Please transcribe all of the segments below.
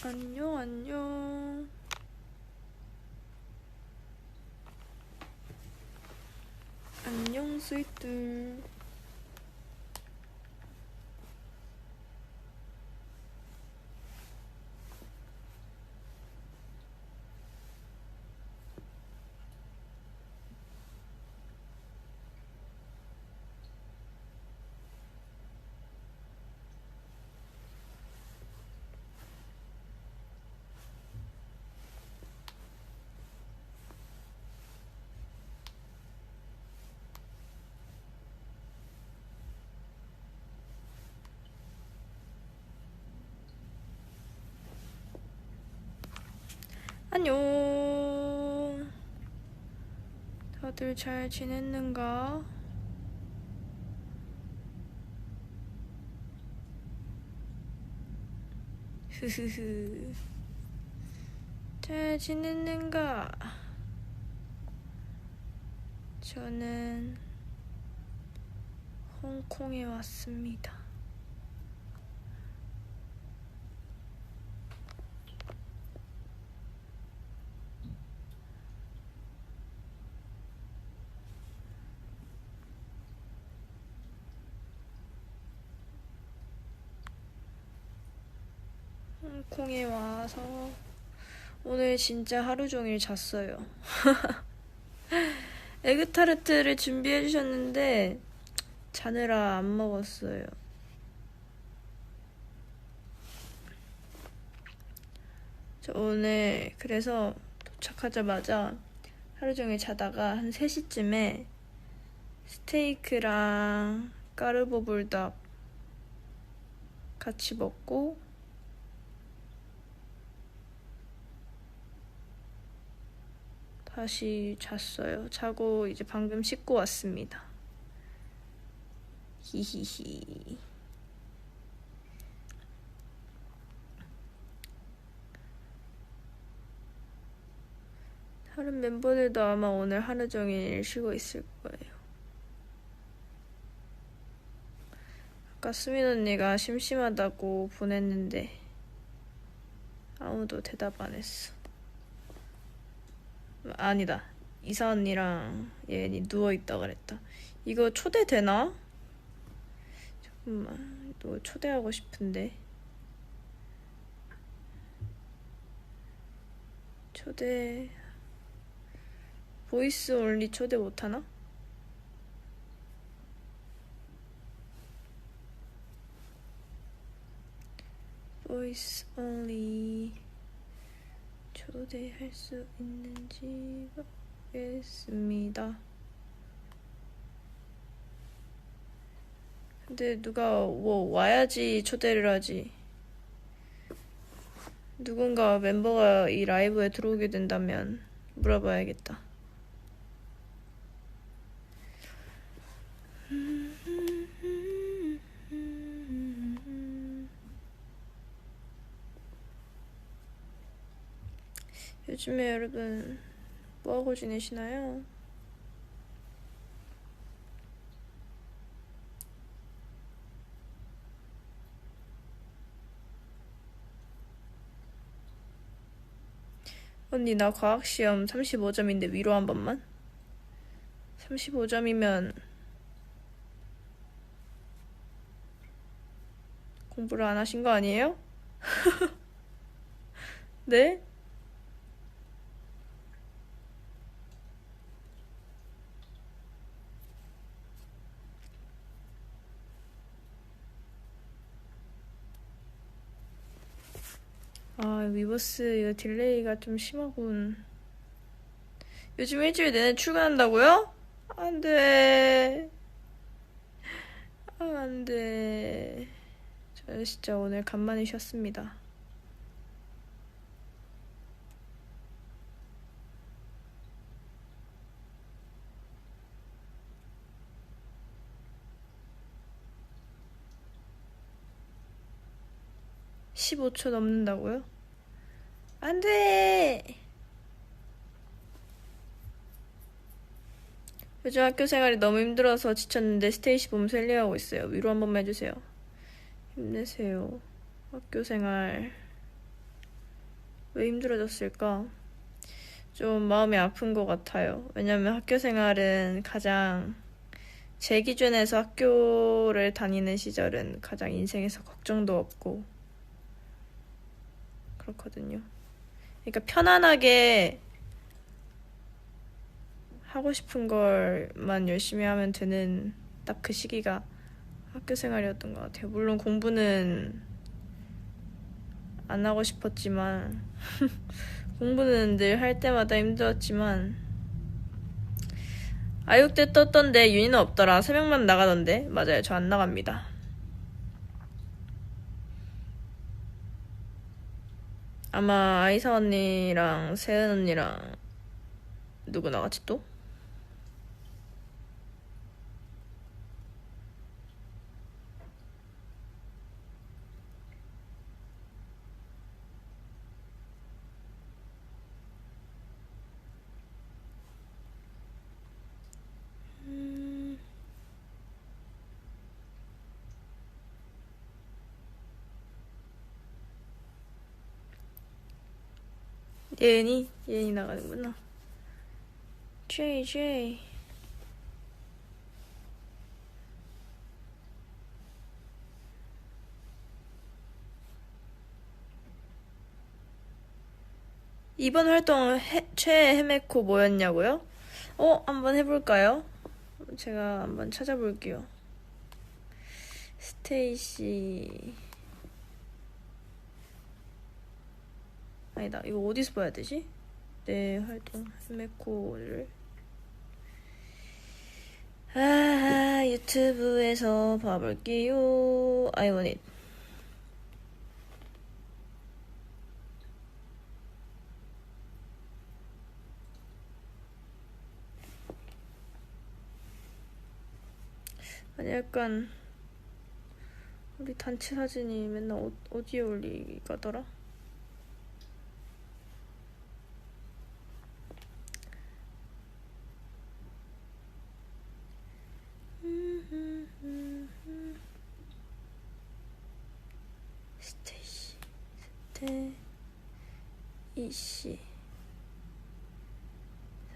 안녕 안녕. 안녕 스윗들. 안녕. 다들 잘 지냈는가? 흐흐흐. 잘 지냈는가? 저는 홍콩에 왔습니다. 홍콩에 와서 오늘 진짜 하루 종일 잤어요. 에그타르트를 준비해 주셨는데 자느라 안 먹었어요. 저 오늘 그래서 도착하자마자 하루 종일 자다가 한 3시쯤에 스테이크랑 까르보불닭 같이 먹고 다시 잤어요. 자고 이제 방금 씻고 왔습니다. 히히히. 다른 멤버들도 아마 오늘 하루 종일 쉬고 있을 거예요. 아까 수민 언니가 심심하다고 보냈는데 아무도 대답 안 했어. 아니다. 이사 언니랑 예은이 누워있다 그랬다. 이거 초대되나? 잠깐만. 너 초대하고 싶은데. 초대... 보이스 올리 초대 못하나? 보이스 올리 초대할 수 있는지 보겠습니다. 근데 누가 와야지 초대를 하지. 누군가 멤버가 이 라이브에 들어오게 된다면 물어봐야겠다. 요즘에 여러분 뭐하고 지내시나요? 언니 나 과학시험 35점인데 위로 한 번만? 35점이면 공부를 안 하신 거 아니에요? 네? 아, 위버스 이거 딜레이가 좀 심하군. 요즘 일주일 내내 출근한다고요? 안 돼. 아, 안 돼. 저 진짜 오늘 간만에 쉬었습니다. (15초) 넘는다고요? 안 돼! 요즘 학교 생활이 너무 힘들어서 지쳤는데 스테이시 보면서 힐링하고 있어요. 위로 한 번만 해주세요. 힘내세요. 학교 생활 왜 힘들어졌을까? 좀 마음이 아픈 것 같아요. 왜냐면 학교 생활은 가장 제 기준에서 학교를 다니는 시절은 가장 인생에서 걱정도 없고 그렇거든요. 그러니까 편안하게 하고 싶은 걸만 열심히 하면 되는 딱 그 시기가 학교 생활이었던 것 같아요. 물론 공부는 안 하고 싶었지만 공부는 늘 할 때마다 힘들었지만 아육대 떴던데 윤희는 없더라. 3명만 나가던데. 맞아요. 저 안 나갑니다. 아마 아이사 언니랑 세은 언니랑 누구 나갔지 또? 예은이 나가는구나. JJ. 이번 활동 최애 헤메코 뭐였냐고요? 한번 해볼까요? 제가 한번 찾아볼게요. 스테이시. 아니다. 이거 어디서 봐야 되지? 내 활동 헤메코를. 유튜브에서 봐볼게요. I want it. 아니 약간 우리 단체 사진이 맨날 어디에 올리가더라? 스테이시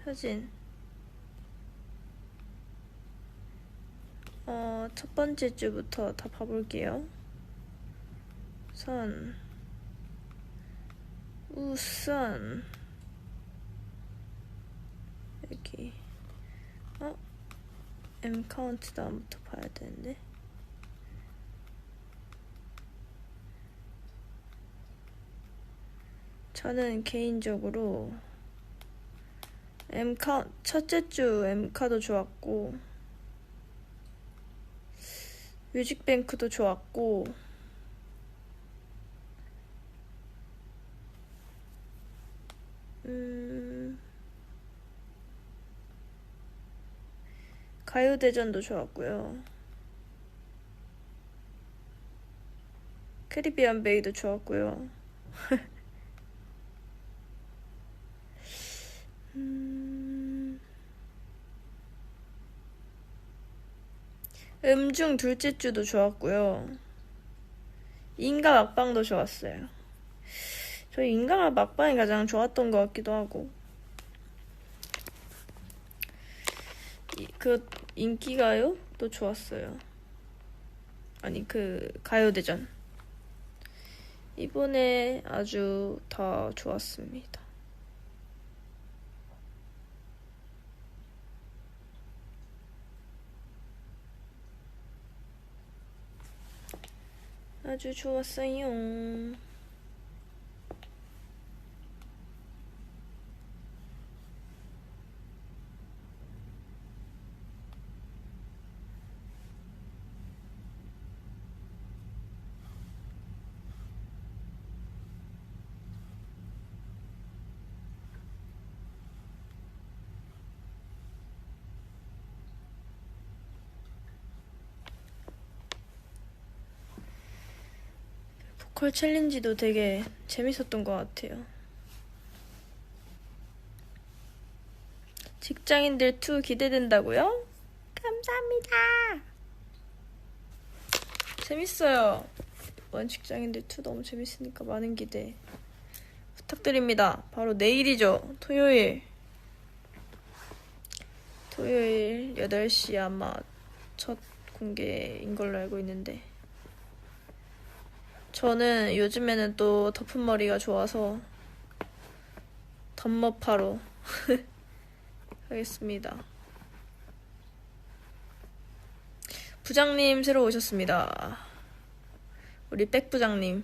사진. 첫 번째 주부터 다 봐볼게요. 우선 여기 M 카운트다운부터 봐야 되는데. 저는 개인적으로 첫째 주 M카도 좋았고 뮤직뱅크도 좋았고 가요대전도 좋았고요. 캐리비안 베이도 좋았고요. 음중 둘째 주도 좋았고요. 인가 막방도 좋았어요. 저희 인가 막방이 가장 좋았던 것 같기도 하고. 그 인기가요도 좋았어요. 아니 그 가요대전 이번에 아주 다 좋았습니다. 아주 좋았어요. 보컬 챌린지도 되게 재밌었던 것 같아요. 직장인들 2 기대된다고요? 감사합니다. 재밌어요. 이번 직장인들 2 너무 재밌으니까 많은 기대 부탁드립니다. 바로 내일이죠. 토요일 8시 아마 첫 공개인 걸로 알고 있는데, 저는 요즘에는 또 덮은 머리가 좋아서 덤머파로 하겠습니다. 부장님 새로 오셨습니다. 우리 백 부장님.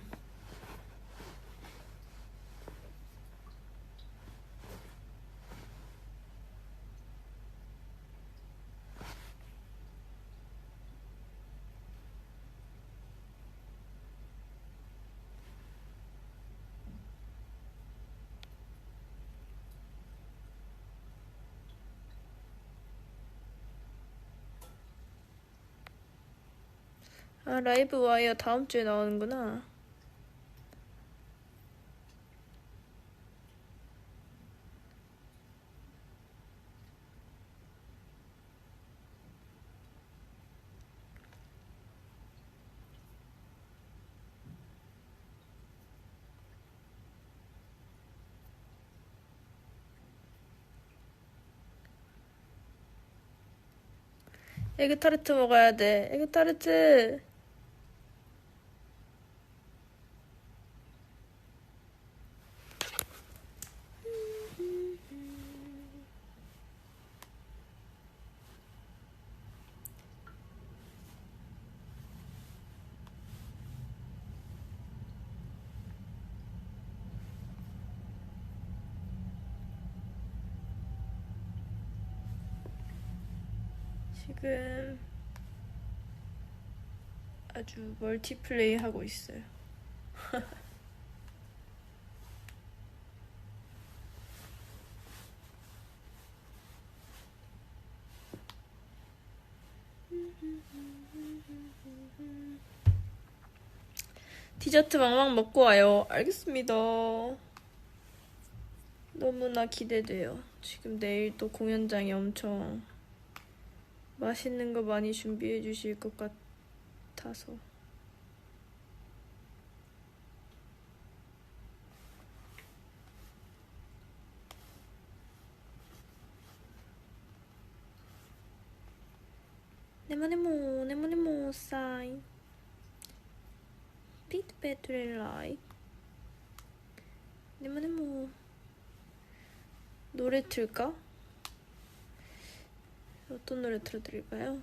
아, 라이브 와이어 다음 주에 나오는구나. 에그타르트 먹어야 돼. 에그타르트. 지금 아주 멀티플레이 하고 있어요. 디저트 왕왕 먹고 와요. 알겠습니다. 너무나 기대돼요. 지금 내일 또 공연장이 엄청 맛있는 거 많이 준비해 주실 것 같아서. 네모네모 사인 비트 배터리 라이. 네모네모. 노래 틀까? 어떤 노래 틀어드릴까요?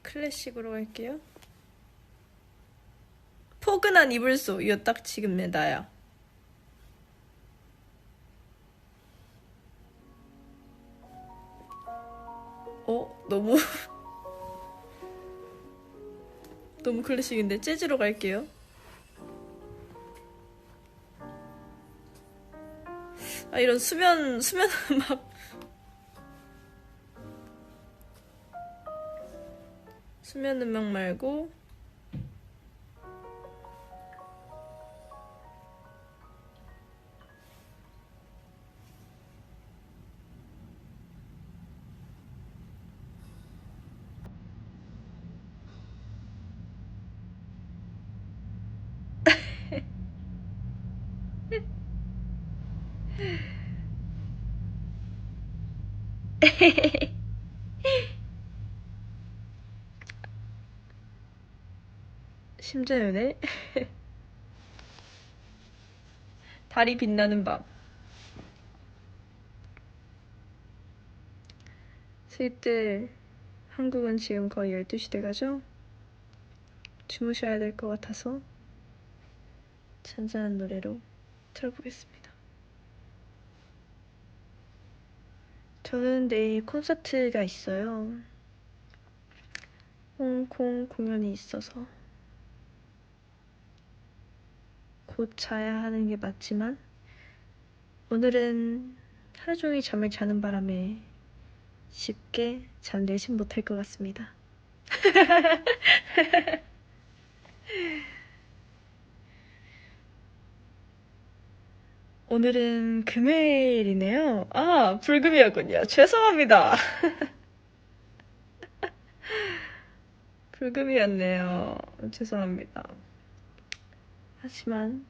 클래식으로 갈게요. 포근한 이불소. 이거 딱 지금 내 나야. 너무 너무 클래식인데 재즈로 갈게요. 아, 이런 수면 음악. 수면 음악 말고 심재윤의 달이 빛나는 밤. 스윗들, 한국은 지금 거의 12시 돼가죠? 주무셔야 될 것 같아서 잔잔한 노래로 틀어보겠습니다. 저는 내일 콘서트가 있어요. 홍콩 공연이 있어서 곧 자야 하는 게 맞지만, 오늘은 하루 종일 잠을 자는 바람에 쉽게 잠들진 못할 것 같습니다. 오늘은 금요일이네요. 아, 불금이었군요. 죄송합니다. 불금이었네요. 죄송합니다. 하지만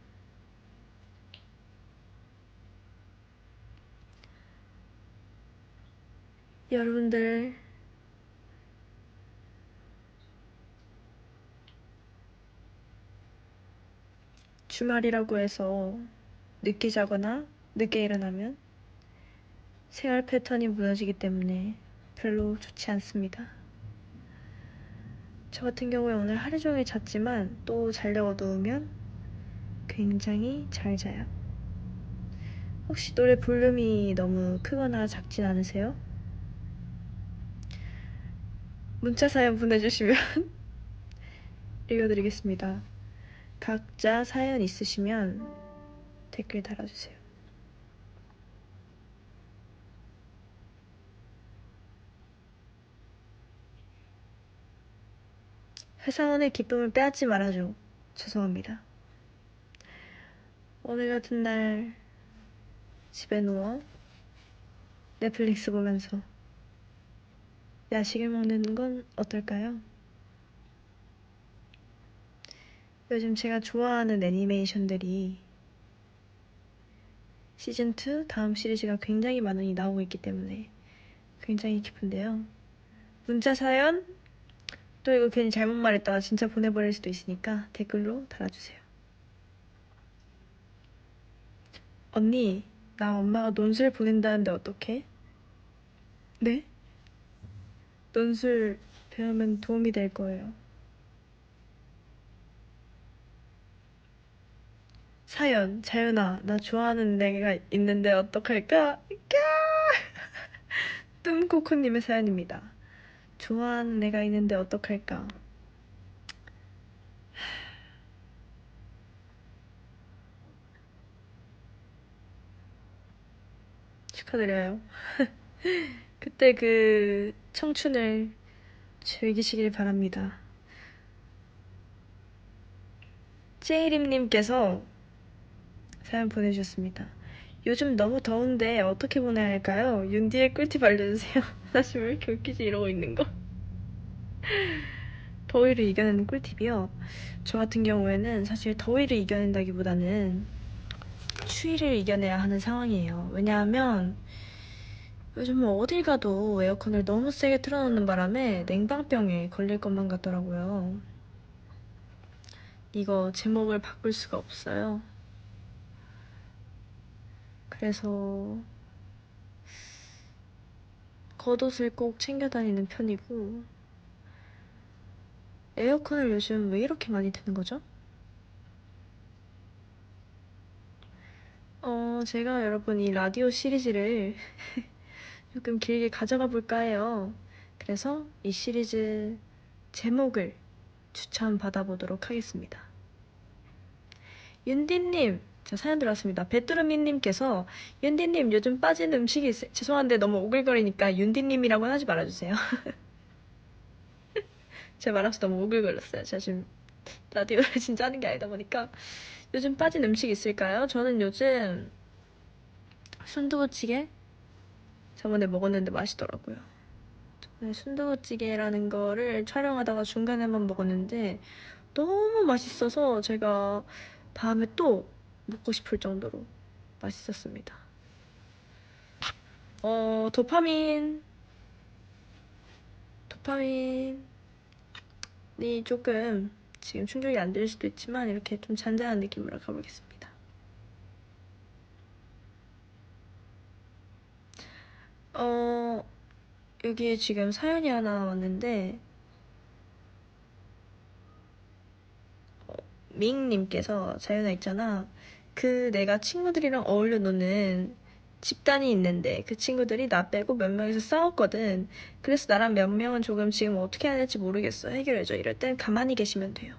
여러분들 주말이라고 해서 늦게 자거나 늦게 일어나면 생활 패턴이 무너지기 때문에 별로 좋지 않습니다. 저 같은 경우에 오늘 하루 종일 잤지만 또 자려고 누우면 굉장히 잘 자요. 혹시 노래 볼륨이 너무 크거나 작진 않으세요? 문자 사연 보내주시면 읽어드리겠습니다. 각자 사연 있으시면 댓글 달아주세요. 회사원의 기쁨을 빼앗지 말아줘. 죄송합니다. 오늘 같은 날 집에 누워 넷플릭스 보면서 야식을 먹는 건 어떨까요? 요즘 제가 좋아하는 애니메이션들이 시즌2 다음 시리즈가 굉장히 많이 나오고 있기 때문에 굉장히 기쁜데요. 문자 사연? 또 이거 괜히 잘못 말했다가 진짜 보내버릴 수도 있으니까 댓글로 달아주세요. 언니, 나 엄마가 논술 보낸다는데 어떡해? 네? 논술 배우면 도움이 될 거예요. 사연, 자연아, 나 좋아하는 애가 있는데 어떡할까? 뜸코코님의 사연입니다. 좋아하는 애가 있는데 어떡할까? 축하드려요. 그때 그 청춘을 즐기시길 바랍니다. 제이림님께서 사연 보내주셨습니다. 요즘 너무 더운데 어떻게 보내야 할까요? 윤디의 꿀팁 알려주세요. 사실 왜 이렇게 웃기지 이러고 있는 거? 더위를 이겨내는 꿀팁이요? 저 같은 경우에는 사실 더위를 이겨낸다기보다는 추위를 이겨내야 하는 상황이에요. 왜냐하면 요즘 뭐 어딜 가도 에어컨을 너무 세게 틀어놓는 바람에 냉방병에 걸릴 것만 같더라고요. 이거 제목을 바꿀 수가 없어요. 그래서 겉옷을 꼭 챙겨 다니는 편이고, 에어컨을 요즘 왜 이렇게 많이 트는 거죠? 제가 여러분 이 라디오 시리즈를 조금 길게 가져가 볼까 해요. 그래서 이 시리즈 제목을 추천받아보도록 하겠습니다. 윤디님, 자, 사연 들어왔습니다. 베뚜루미님께서 윤디님 요즘 빠진 음식이 죄송한데 너무 오글거리니까 윤디님이라고는 하지 말아주세요. 제가 말하면서 너무 오글거렸어요. 제가 지금 라디오를 진짜 하는 게 아니다 보니까 요즘 빠진 음식 있을까요? 저는 요즘 순두부찌개 저번에 먹었는데 맛있더라고요. 네, 순두부찌개라는 거를 촬영하다가 중간에 한번 먹었는데 너무 맛있어서 제가 다음에 또 먹고 싶을 정도로 맛있었습니다. 도파민이 조금 지금 충족이 안 될 수도 있지만 이렇게 좀 잔잔한 느낌으로 가보겠습니다. 여기에 지금 사연이 하나 왔는데 밍님께서 자연아 있잖아. 그 내가 친구들이랑 어울려 노는 집단이 있는데 그 친구들이 나 빼고 몇 명이서 싸웠거든. 그래서 나랑 몇 명은 조금 지금 어떻게 해야 될지 모르겠어. 해결해줘. 이럴 땐 가만히 계시면 돼요.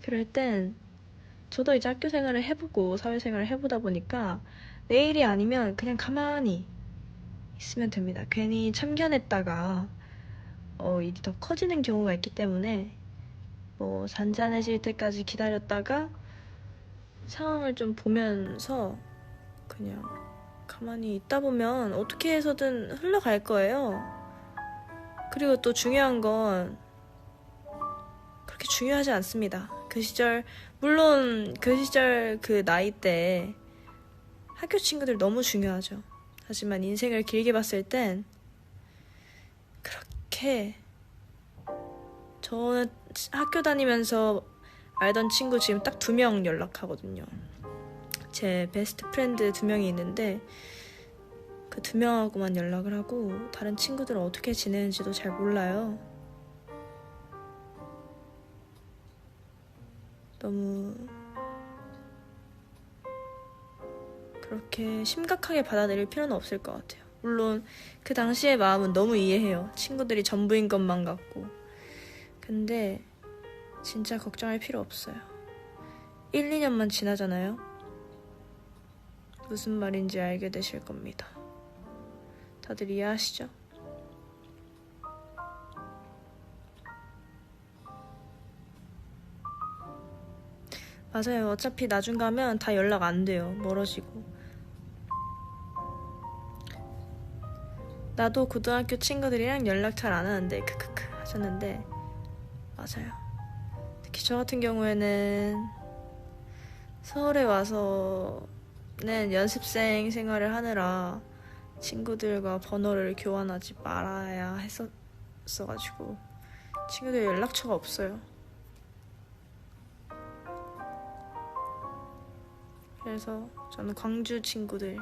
그럴 땐 저도 이제 학교 생활을 해보고 사회생활을 해보다 보니까 내일이 아니면 그냥 가만히 있으면 됩니다. 괜히 참견했다가 일이 더 커지는 경우가 있기 때문에 뭐 잔잔해질 때까지 기다렸다가 상황을 좀 보면서 그냥 가만히 있다 보면 어떻게 해서든 흘러갈 거예요. 그리고 또 중요한 건 그렇게 중요하지 않습니다. 그 시절, 물론 그 시절 그 나이 때 학교 친구들 너무 중요하죠. 하지만 인생을 길게 봤을 땐 그렇게, 저는 학교 다니면서 알던 친구 지금 딱 2명 연락하거든요. 제 베스트 프렌드 2명이 있는데 그 2명하고만 연락을 하고 다른 친구들은 어떻게 지내는지도 잘 몰라요. 너무 그렇게 심각하게 받아들일 필요는 없을 것 같아요. 물론 그 당시의 마음은 너무 이해해요. 친구들이 전부인 것만 같고. 근데 진짜 걱정할 필요 없어요. 1, 2년만 지나잖아요. 무슨 말인지 알게 되실 겁니다. 다들 이해하시죠? 맞아요. 어차피 나중 가면 다 연락 안 돼요. 멀어지고. 나도 고등학교 친구들이랑 연락 잘 안 하는데 크크크 하셨는데 맞아요. 특히 저 같은 경우에는 서울에 와서는 연습생 생활을 하느라 친구들과 번호를 교환하지 말아야 했었어가지고 친구들 연락처가 없어요. 그래서 저는 광주 친구들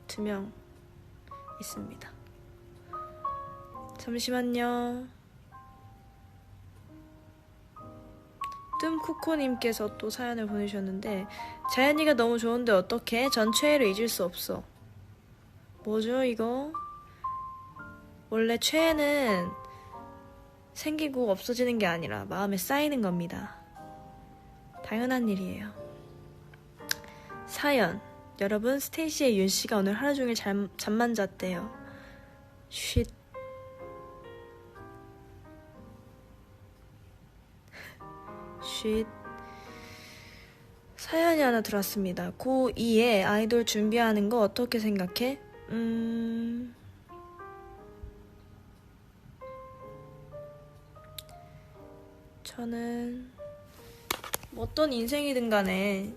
2명 있습니다. 잠시만요. 뜸쿠코님께서 또 사연을 보내주셨는데, 자연이가 너무 좋은데 어떡해? 전 최애를 잊을 수 없어. 뭐죠 이거? 원래 최애는 생기고 없어지는 게 아니라 마음에 쌓이는 겁니다. 당연한 일이에요. 사연. 여러분, 스테이시의 윤씨가 오늘 하루 종일 잠만 잤대요. 쉿. 쉿. 사연이 하나 들어왔습니다. 고2에 아이돌 준비하는 거 어떻게 생각해? 저는 어떤 인생이든 간에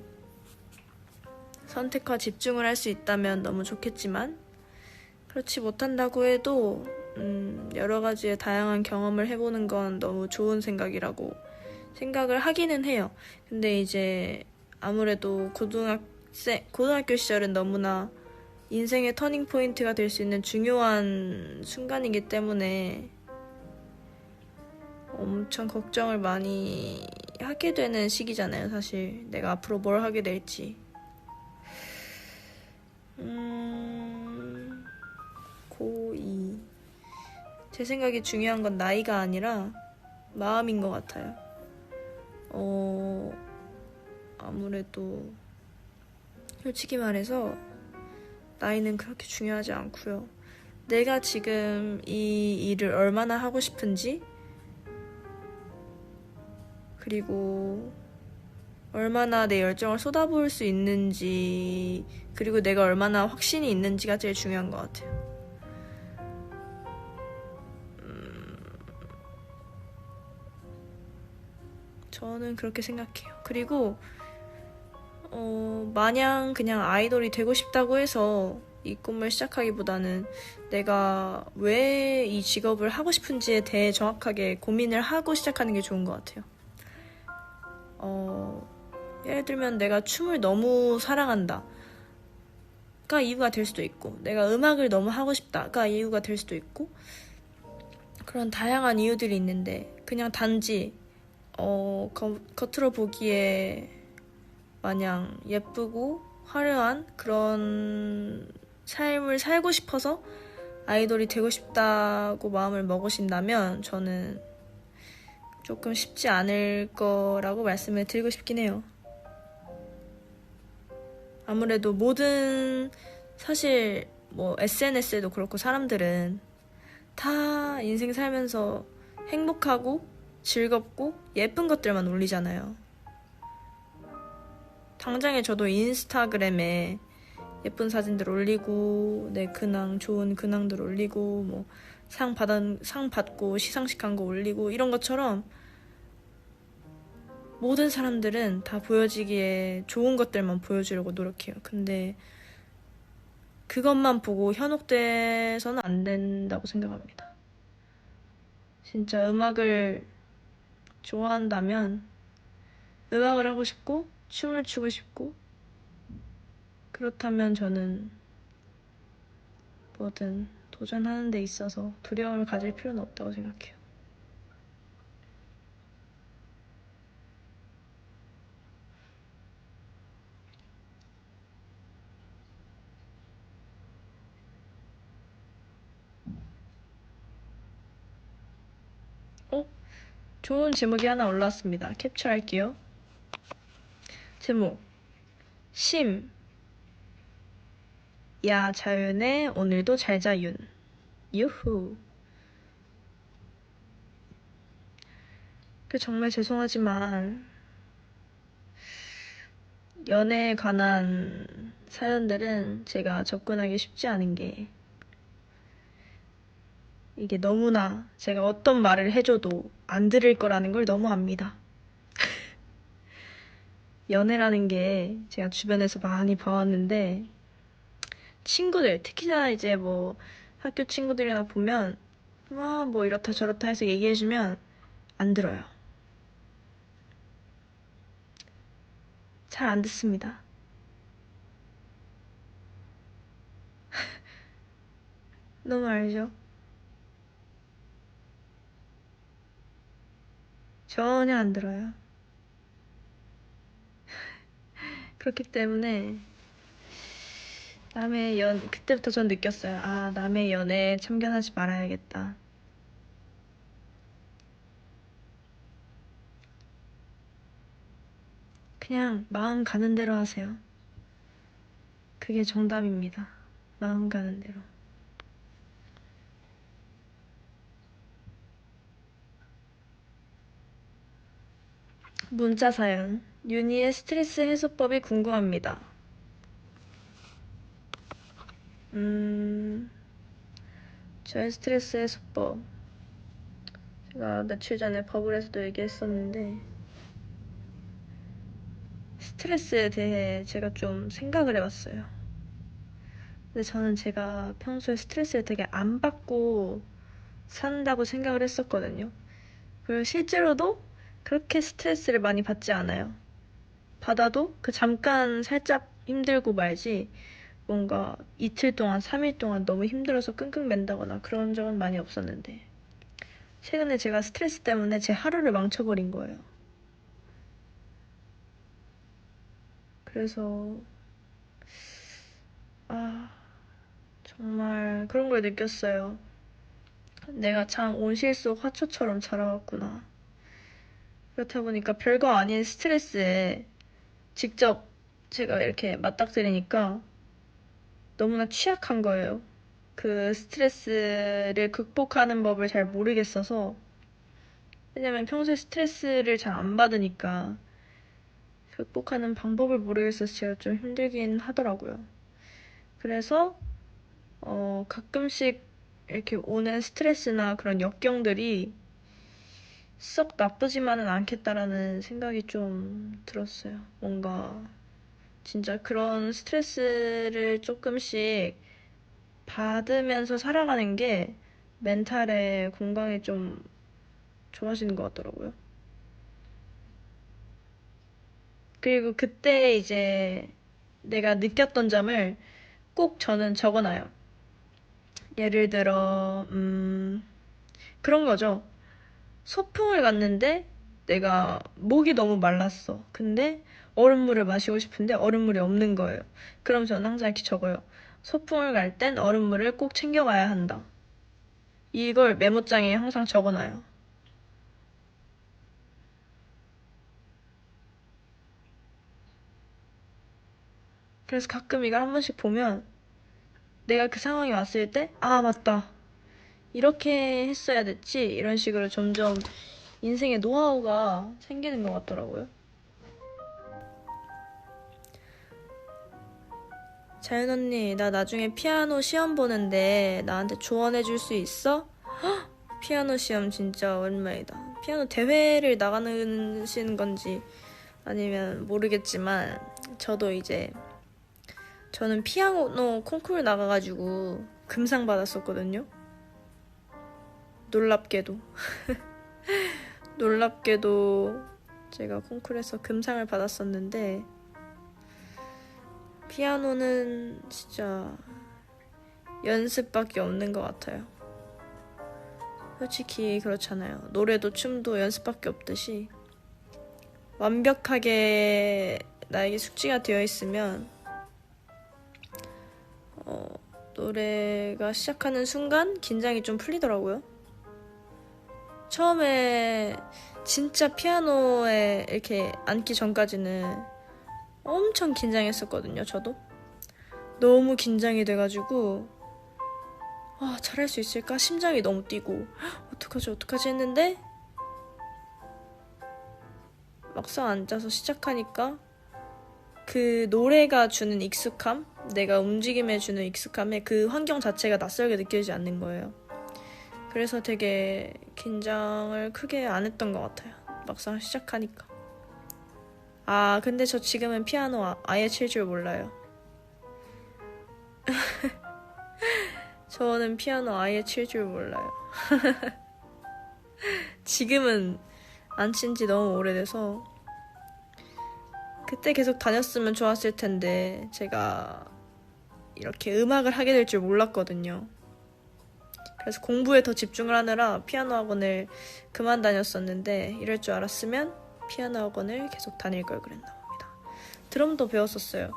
선택과 집중을 할 수 있다면 너무 좋겠지만 그렇지 못한다고 해도 여러 가지의 다양한 경험을 해보는 건 너무 좋은 생각이라고 생각을 하기는 해요. 근데 이제 아무래도 고등학교 시절은 너무나 인생의 터닝 포인트가 될 수 있는 중요한 순간이기 때문에 엄청 걱정을 많이 하게 되는 시기잖아요. 사실 내가 앞으로 뭘 하게 될지. 고2. 제 생각에 중요한 건 나이가 아니라 마음인 것 같아요. 아무래도 솔직히 말해서 나이는 그렇게 중요하지 않고요. 내가 지금 이 일을 얼마나 하고 싶은지, 그리고 얼마나 내 열정을 쏟아부을 수 있는지, 그리고 내가 얼마나 확신이 있는지가 제일 중요한 것 같아요. 저는 그렇게 생각해요. 그리고 마냥 그냥 아이돌이 되고 싶다고 해서 이 꿈을 시작하기보다는 내가 왜 이 직업을 하고 싶은지에 대해 정확하게 고민을 하고 시작하는 게 좋은 것 같아요. 예를 들면 내가 춤을 너무 사랑한다 가 이유가 될 수도 있고, 내가 음악을 너무 하고 싶다가 이유가 될 수도 있고, 그런 다양한 이유들이 있는데 그냥 단지 겉으로 보기에 마냥 예쁘고 화려한 그런 삶을 살고 싶어서 아이돌이 되고 싶다고 마음을 먹으신다면 저는 조금 쉽지 않을 거라고 말씀을 드리고 싶긴 해요. 아무래도 사실 SNS에도 그렇고 사람들은 다 인생 살면서 행복하고 즐겁고 예쁜 것들만 올리잖아요. 당장에 저도 인스타그램에 예쁜 사진들 올리고 내 좋은 근황들 올리고 상 받고 시상식 한 거 올리고 이런 것처럼 모든 사람들은 다 보여지기에 좋은 것들만 보여주려고 노력해요. 근데 그것만 보고 현혹돼서는 안 된다고 생각합니다. 진짜 음악을 좋아한다면 음악을 하고 싶고 춤을 추고 싶고 그렇다면 저는 뭐든 도전하는 데 있어서 두려움을 가질 필요는 없다고 생각해요. 좋은 제목이 하나 올라왔습니다. 캡처할게요. 제목 심. 야 자윤의 오늘도 잘 자윤. 유후. 정말 죄송하지만 연애에 관한 사연들은 제가 접근하기 쉽지 않은 게 이게 너무나 제가 어떤 말을 해줘도 안 들을 거라는 걸 너무 압니다. 연애라는 게 제가 주변에서 많이 봐왔는데 친구들, 특히나 이제 뭐 학교 친구들이나 보면 뭐 이렇다 저렇다 해서 얘기해주면 안 들어요. 잘 안 듣습니다. 너무 알죠? 전혀 안 들어요. 그렇기 때문에 그때부터 전 느꼈어요. 아, 남의 연애에 참견하지 말아야겠다. 그냥 마음 가는 대로 하세요. 그게 정답입니다. 마음 가는 대로. 문자 사연. 윤희의 스트레스 해소법이 궁금합니다. 저의 스트레스 해소법. 제가 며칠 전에 버블에서도 얘기했었는데 스트레스에 대해 제가 좀 생각을 해봤어요. 근데 저는 제가 평소에 스트레스를 되게 안 받고 산다고 생각을 했었거든요. 그리고 실제로도 그렇게 스트레스를 많이 받지 않아요. 받아도 그 잠깐 살짝 힘들고 말지 뭔가 이틀 동안, 3일 동안 너무 힘들어서 끙끙 맨다거나 그런 적은 많이 없었는데 최근에 제가 스트레스 때문에 제 하루를 망쳐버린 거예요. 그래서 정말 그런 걸 느꼈어요. 내가 참 온실 속 화초처럼 자라왔구나. 그렇다 보니까 별거 아닌 스트레스에 직접 제가 이렇게 맞닥뜨리니까 너무나 취약한 거예요. 그 스트레스를 극복하는 법을 잘 모르겠어서. 왜냐면 평소에 스트레스를 잘 안 받으니까 극복하는 방법을 모르겠어서 제가 좀 힘들긴 하더라고요. 그래서 가끔씩 이렇게 오는 스트레스나 그런 역경들이 썩 나쁘지만은 않겠다라는 생각이 좀 들었어요. 뭔가 진짜 그런 스트레스를 조금씩 받으면서 살아가는 게 멘탈의 건강에 좀 좋아지는 것 같더라고요. 그리고 그때 이제 내가 느꼈던 점을 꼭 저는 적어놔요. 예를 들어, 그런 거죠. 소풍을 갔는데 내가 목이 너무 말랐어. 근데 얼음물을 마시고 싶은데 얼음물이 없는 거예요. 그럼 저는 항상 이렇게 적어요. 소풍을 갈 땐 얼음물을 꼭 챙겨가야 한다. 이걸 메모장에 항상 적어놔요. 그래서 가끔 이걸 한 번씩 보면 내가 그 상황이 왔을 때, 아, 맞다. 이렇게 했어야 됐지. 이런 식으로 점점 인생의 노하우가 생기는 것 같더라고요. 자연 언니, 나 나중에 피아노 시험 보는데 나한테 조언해 줄 수 있어? 피아노 시험 진짜 오랜만이다. 피아노 대회를 나가는 건지 아니면 모르겠지만 저는 피아노 콩쿠르 나가가지고 금상 받았었거든요. 놀랍게도 제가 콩쿠르에서 금상을 받았었는데 피아노는 진짜 연습밖에 없는 것 같아요. 솔직히 그렇잖아요. 노래도 춤도 연습밖에 없듯이 완벽하게 나에게 숙지가 되어 있으면 노래가 시작하는 순간 긴장이 좀 풀리더라고요. 처음에 진짜 피아노에 이렇게 앉기 전까지는 엄청 긴장했었거든요. 저도 너무 긴장이 돼가지고 잘할 수 있을까? 심장이 너무 뛰고 어떡하지 했는데 막상 앉아서 시작하니까 그 노래가 주는 익숙함, 내가 움직임에 주는 익숙함에 그 환경 자체가 낯설게 느껴지지 않는 거예요. 그래서 되게 긴장을 크게 안 했던 것 같아요. 막상 시작하니까. 근데 저 지금은 피아노 아예 칠 줄 몰라요. 저는 피아노 아예 칠 줄 몰라요. 지금은 안 친 지 너무 오래돼서 그때 계속 다녔으면 좋았을 텐데 제가 이렇게 음악을 하게 될 줄 몰랐거든요. 그래서 공부에 더 집중을 하느라 피아노 학원을 그만 다녔었는데 이럴 줄 알았으면 피아노 학원을 계속 다닐 걸 그랬나 봅니다. 드럼도 배웠었어요.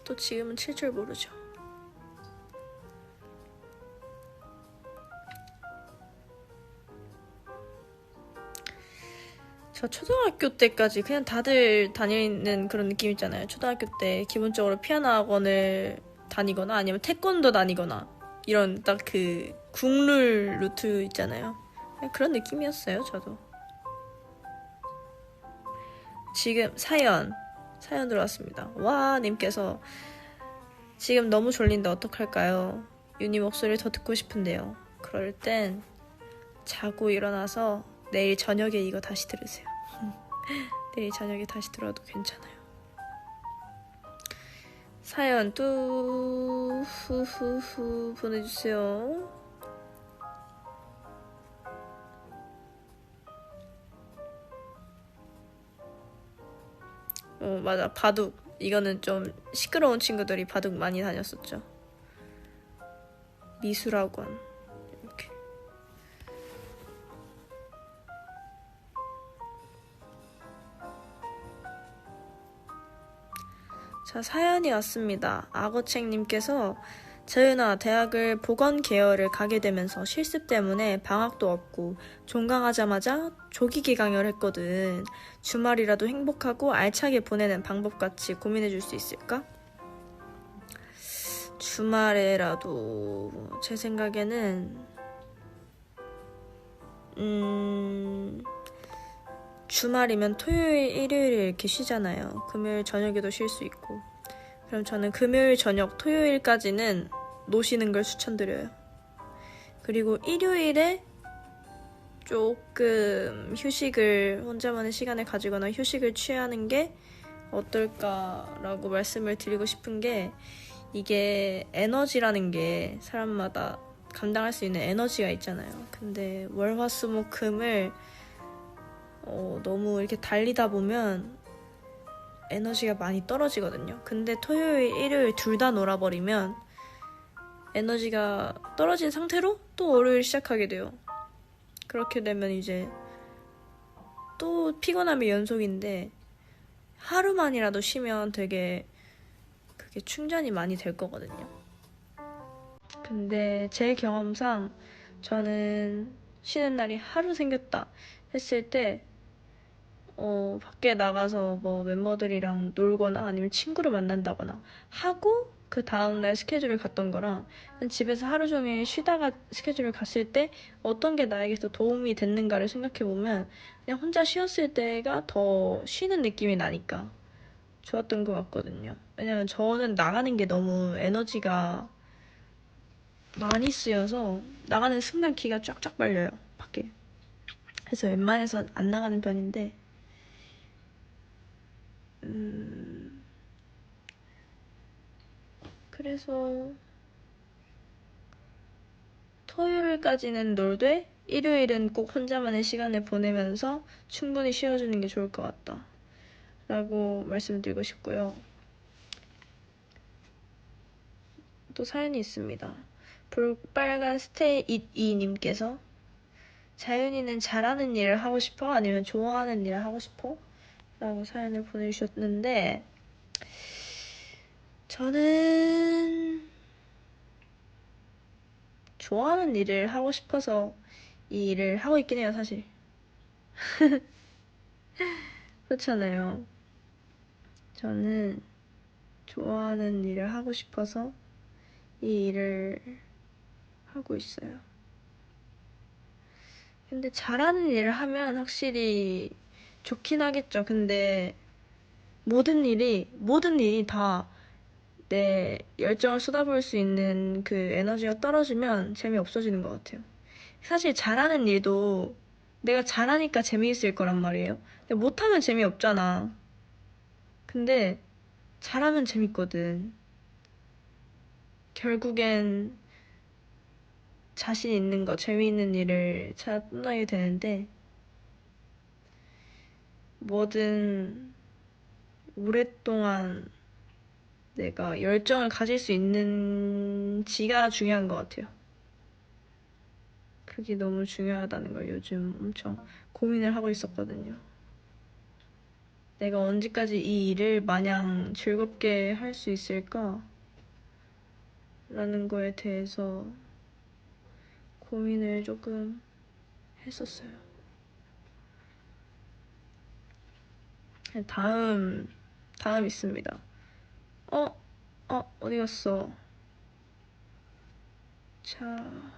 또 지금은 칠 줄 모르죠. 저 초등학교 때까지 그냥 다들 다니는 그런 느낌 있잖아요. 초등학교 때 기본적으로 피아노 학원을 다니거나 아니면 태권도 다니거나 이런 딱 그 국룰 루트 있잖아요. 그런 느낌이었어요. 저도. 지금 사연 들어왔습니다. 와, 님께서 지금 너무 졸린데 어떡할까요? 유니 목소리를 더 듣고 싶은데요. 그럴 땐 자고 일어나서 내일 저녁에 이거 다시 들으세요. 내일 저녁에 다시 들어도 괜찮아요. 사연 또 후후후 보내주세요. 맞아. 바둑. 이거는 좀 시끄러운 친구들이 바둑 많이 다녔었죠. 미술학원. 이렇게. 자, 사연이 왔습니다. 악어책님께서 재은아, 대학을 보건 계열을 가게 되면서 실습 때문에 방학도 없고 종강하자마자 조기 개강을 했거든. 주말이라도 행복하고 알차게 보내는 방법 같이 고민해 줄 수 있을까? 주말에라도 제 생각에는 주말이면 토요일, 일요일 이렇게 쉬잖아요. 금요일 저녁에도 쉴 수 있고. 그럼 저는 금요일 저녁, 토요일까지는 노시는 걸 추천드려요. 그리고 일요일에 조금 휴식을, 혼자만의 시간을 가지거나 휴식을 취하는 게 어떨까라고 말씀을 드리고 싶은 게, 이게 에너지라는 게 사람마다 감당할 수 있는 에너지가 있잖아요. 근데 월, 화, 수, 목, 금을 너무 이렇게 달리다 보면 에너지가 많이 떨어지거든요. 근데 토요일, 일요일 둘 다 놀아버리면 에너지가 떨어진 상태로 또 월요일 시작하게 돼요. 그렇게 되면 이제 또 피곤함이 연속인데 하루만이라도 쉬면 되게 그게 충전이 많이 될 거거든요. 근데 제 경험상 저는 쉬는 날이 하루 생겼다 했을 때 밖에 나가서 뭐 멤버들이랑 놀거나 아니면 친구를 만난다거나 하고 그 다음날 스케줄을 갔던 거랑 집에서 하루 종일 쉬다가 스케줄을 갔을 때 어떤 게 나에게 더 도움이 됐는가를 생각해보면 그냥 혼자 쉬었을 때가 더 쉬는 느낌이 나니까 좋았던 것 같거든요. 왜냐면 저는 나가는 게 너무 에너지가 많이 쓰여서 나가는 순간 기가 쫙쫙 빨려요, 밖에. 그래서 웬만해서 안 나가는 편인데, 그래서 토요일까지는 놀되 일요일은 꼭 혼자만의 시간을 보내면서 충분히 쉬어주는 게 좋을 것 같다 라고 말씀드리고 싶고요. 또 사연이 있습니다. 볼빨간 스테이이님께서 자윤이는 잘하는 일을 하고 싶어? 아니면 좋아하는 일을 하고 싶어? 라고 사연을 보내주셨는데, 저는 좋아하는 일을 하고 싶어서 이 일을 하고 있긴 해요, 사실. 그렇잖아요. 저는 좋아하는 일을 하고 싶어서 이 일을 하고 있어요. 근데 잘하는 일을 하면 확실히 좋긴 하겠죠. 근데 모든 일이 다 내 열정을 쏟아부을 수 있는 그 에너지가 떨어지면 재미없어지는 것 같아요. 사실 잘하는 일도 내가 잘하니까 재미있을 거란 말이에요. 근데 못하면 재미없잖아. 근데 잘하면 재밌거든. 결국엔 자신 있는 거, 재미있는 일을 찾아야 되는데, 뭐든 오랫동안 내가 열정을 가질 수 있는지가 중요한 것 같아요. 그게 너무 중요하다는 걸 요즘 엄청 고민을 하고 있었거든요. 내가 언제까지 이 일을 마냥 즐겁게 할 수 있을까? 라는 거에 대해서 고민을 조금 했었어요. 다음 있습니다. 어? 어디 갔어? 자,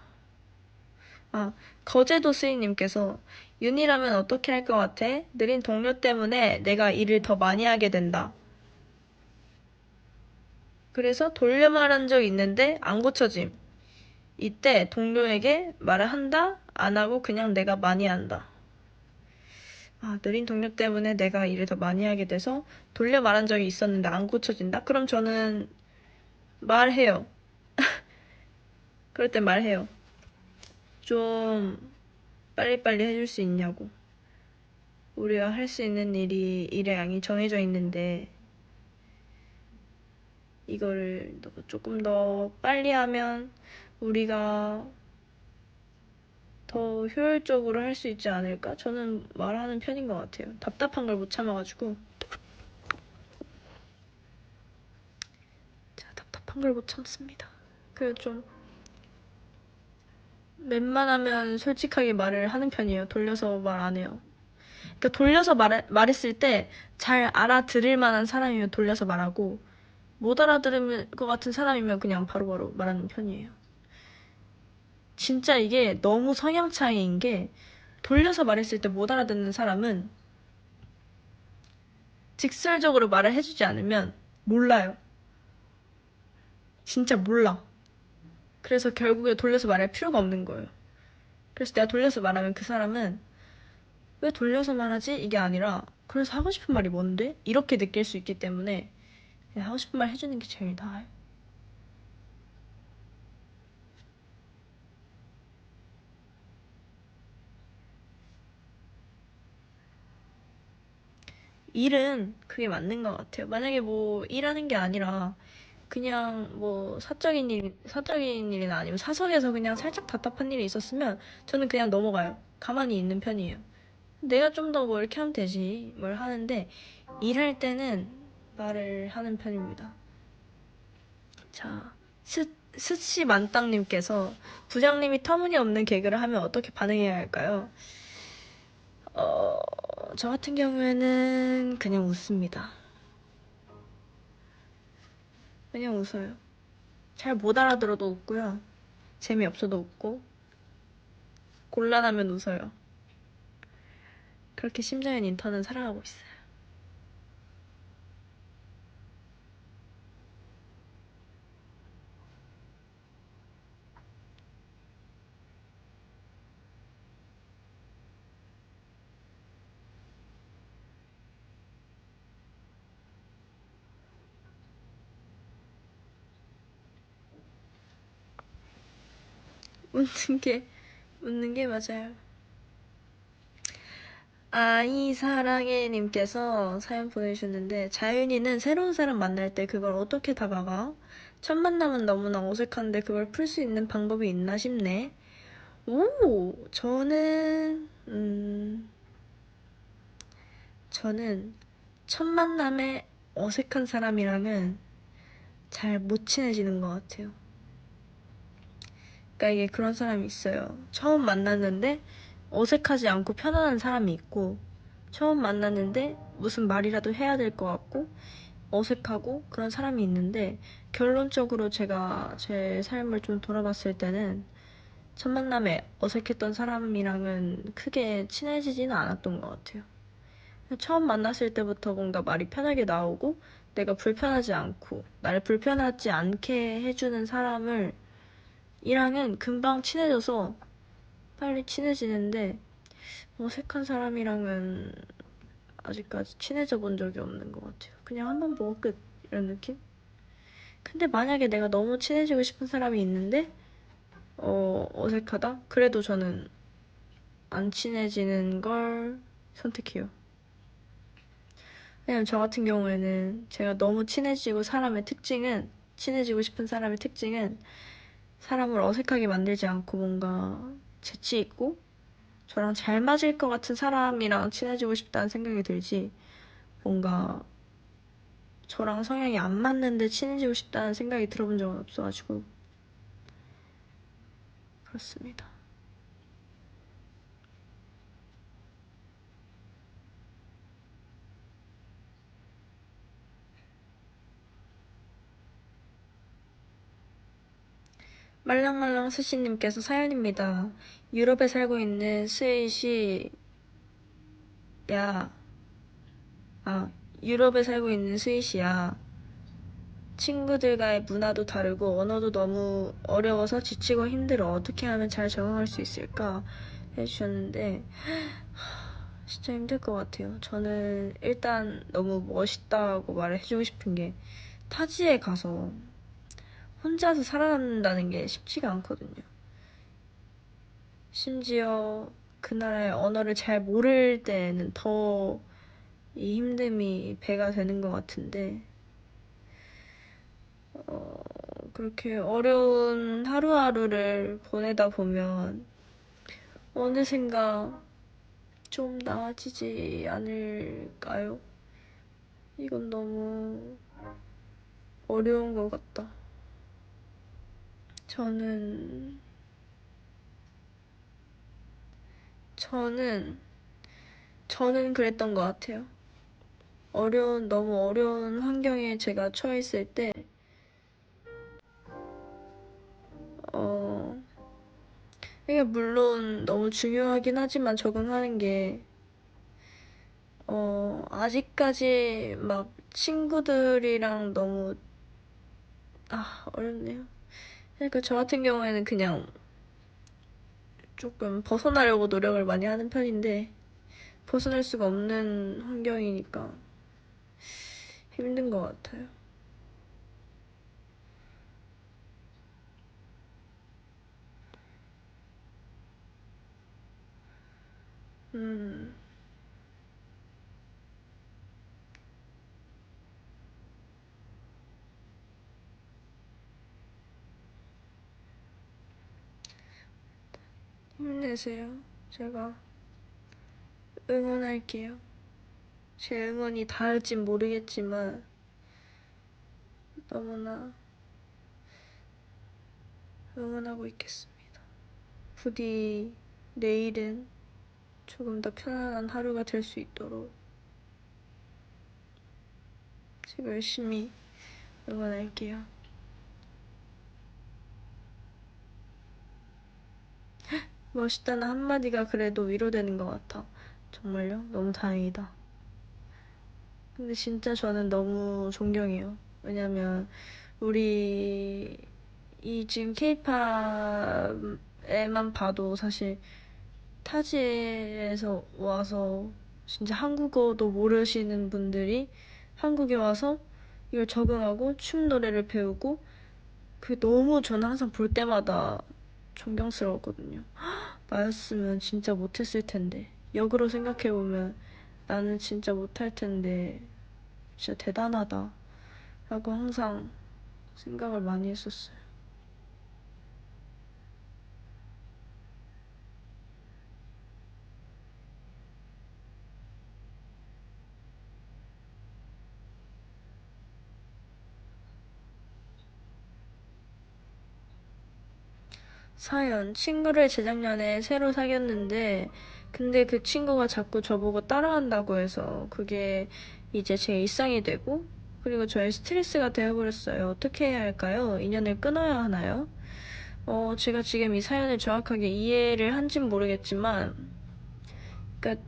거제도 스이님께서 윤이라면 어떻게 할 것 같아? 느린 동료 때문에 내가 일을 더 많이 하게 된다. 그래서 돌려 말한 적 있는데 안 고쳐짐. 이때 동료에게 말을 한다? 안 하고 그냥 내가 많이 한다. 느린 동료 때문에 내가 일을 더 많이 하게 돼서 돌려 말한 적이 있었는데 안 고쳐진다? 그럼 저는 말해요. 그럴 땐 말해요. 좀 빨리빨리 해줄 수 있냐고. 우리가 할 수 있는 일의 양이 정해져 있는데 이거를 조금 더 빨리 하면 우리가 더 효율적으로 할 수 있지 않을까? 저는 말하는 편인 것 같아요. 답답한 걸 못 참아가지고. 제가 답답한 걸 못 참습니다. 그래서 좀 웬만하면 솔직하게 말을 하는 편이에요. 돌려서 말 안 해요. 그러니까 돌려서 말했을 때 잘 알아들을 만한 사람이면 돌려서 말하고 못 알아들을 것 같은 사람이면 그냥 바로바로 말하는 편이에요. 진짜 이게 너무 성향 차이인 게 돌려서 말했을 때 못 알아듣는 사람은 직설적으로 말을 해주지 않으면 몰라요. 진짜 몰라. 그래서 결국에 돌려서 말할 필요가 없는 거예요. 그래서 내가 돌려서 말하면 그 사람은 왜 돌려서 말하지? 이게 아니라 그래서 하고 싶은 말이 뭔데? 이렇게 느낄 수 있기 때문에 그냥 하고 싶은 말 해주는 게 제일 나아요. 일은 그게 맞는 것 같아요. 만약에 뭐 일하는 게 아니라 그냥 뭐 사적인 일이나 아니면 사석에서 그냥 살짝 답답한 일이 있었으면 저는 그냥 넘어가요. 가만히 있는 편이에요. 내가 좀 더 뭐 이렇게 하면 되지 뭘 하는데 일할 때는 말을 하는 편입니다. 자, 스시 만땅님께서 부장님이 터무니없는 개그를 하면 어떻게 반응해야 할까요? 저 같은 경우에는 그냥 웃습니다. 그냥 웃어요. 잘 못 알아들어도 웃고요. 재미없어도 웃고, 곤란하면 웃어요. 그렇게 심장현 인턴은 살아가고 있어요. 웃는 게 맞아요. 아이 사랑해님께서 사연 보내주셨는데, 자윤이는 새로운 사람 만날 때 그걸 어떻게 다가가? 첫 만남은 너무나 어색한데 그걸 풀 수 있는 방법이 있나 싶네. 저는 첫 만남에 어색한 사람이랑은 잘 못 친해지는 것 같아요. 그러니까 이게 그런 사람이 있어요. 처음 만났는데 어색하지 않고 편안한 사람이 있고, 처음 만났는데 무슨 말이라도 해야 될 것 같고 어색하고 그런 사람이 있는데, 결론적으로 제가 제 삶을 좀 돌아봤을 때는 첫 만남에 어색했던 사람이랑은 크게 친해지지는 않았던 것 같아요. 처음 만났을 때부터 뭔가 말이 편하게 나오고 내가 불편하지 않고 나를 불편하지 않게 해주는 사람을 이랑은 금방 친해져서 빨리 친해지는데, 어색한 사람이랑은 아직까지 친해져 본 적이 없는 것 같아요. 그냥 한 번 보고 끝, 이런 느낌? 근데 만약에 내가 너무 친해지고 싶은 사람이 있는데 어색하다? 그래도 저는 안 친해지는 걸 선택해요. 왜냐면 저 같은 경우에는 제가 너무 친해지고 싶은 사람의 특징은 사람을 어색하게 만들지 않고 뭔가 재치 있고 저랑 잘 맞을 것 같은 사람이랑 친해지고 싶다는 생각이 들지, 뭔가 저랑 성향이 안 맞는데 친해지고 싶다는 생각이 들어본 적은 없어가지고. 그렇습니다. 말랑말랑 스시님께서 사연입니다. 유럽에 살고 있는 스윗이 야, 유럽에 살고 있는 스윗이야. 친구들과의 문화도 다르고 언어도 너무 어려워서 지치고 힘들어. 어떻게 하면 잘 적응할 수 있을까? 해주셨는데, 진짜 힘들 것 같아요. 저는 일단 너무 멋있다고 말해주고 싶은 게, 타지에 가서 혼자서 살아남는다는 게 쉽지가 않거든요. 심지어 그 나라의 언어를 잘 모를 때는 더 이 힘듦이 배가 되는 것 같은데, 그렇게 어려운 하루하루를 보내다 보면 어느샌가 좀 나아지지 않을까요? 이건 너무 어려운 것 같다. 저는, 저는, 저는 그랬던 것 같아요. 너무 어려운 환경에 제가 처했을 때, 어, 이게 물론 너무 중요하긴 하지만 적응하는 게, 아직까지 막 친구들이랑 너무, 어렵네요. 그러니까 저 같은 경우에는 그냥 조금 벗어나려고 노력을 많이 하는 편인데, 벗어날 수가 없는 환경이니까 힘든 것 같아요. 음, 힘내세요. 제가 응원할게요. 제 응원이 닿을진 모르겠지만 너무나 응원하고 있겠습니다. 부디 내일은 조금 더 편안한 하루가 될 수 있도록 제가 열심히 응원할게요. 멋있다는 한마디가 그래도 위로되는 것 같아. 정말요? 너무 다행이다. 근데 진짜 저는 너무 존경해요. 왜냐면 우리 이 지금 케이팝에만 봐도 사실 타지에서 와서 진짜 한국어도 모르시는 분들이 한국에 와서 이걸 적응하고 춤 노래를 배우고, 그 너무 저는 항상 볼 때마다 존경스러웠거든요. 나였으면 진짜 못했을 텐데. 역으로 생각해보면 나는 진짜 못할 텐데 진짜 대단하다 라고 항상 생각을 많이 했었어요. 사연, 친구를 재작년에 새로 사귀었는데, 근데 그 친구가 자꾸 저보고 따라한다고 해서 그게 이제 제 일상이 되고, 그리고 저의 스트레스가 되어버렸어요. 어떻게 해야 할까요? 인연을 끊어야 하나요? 제가 지금 이 사연을 정확하게 이해를 한진 모르겠지만, 그니까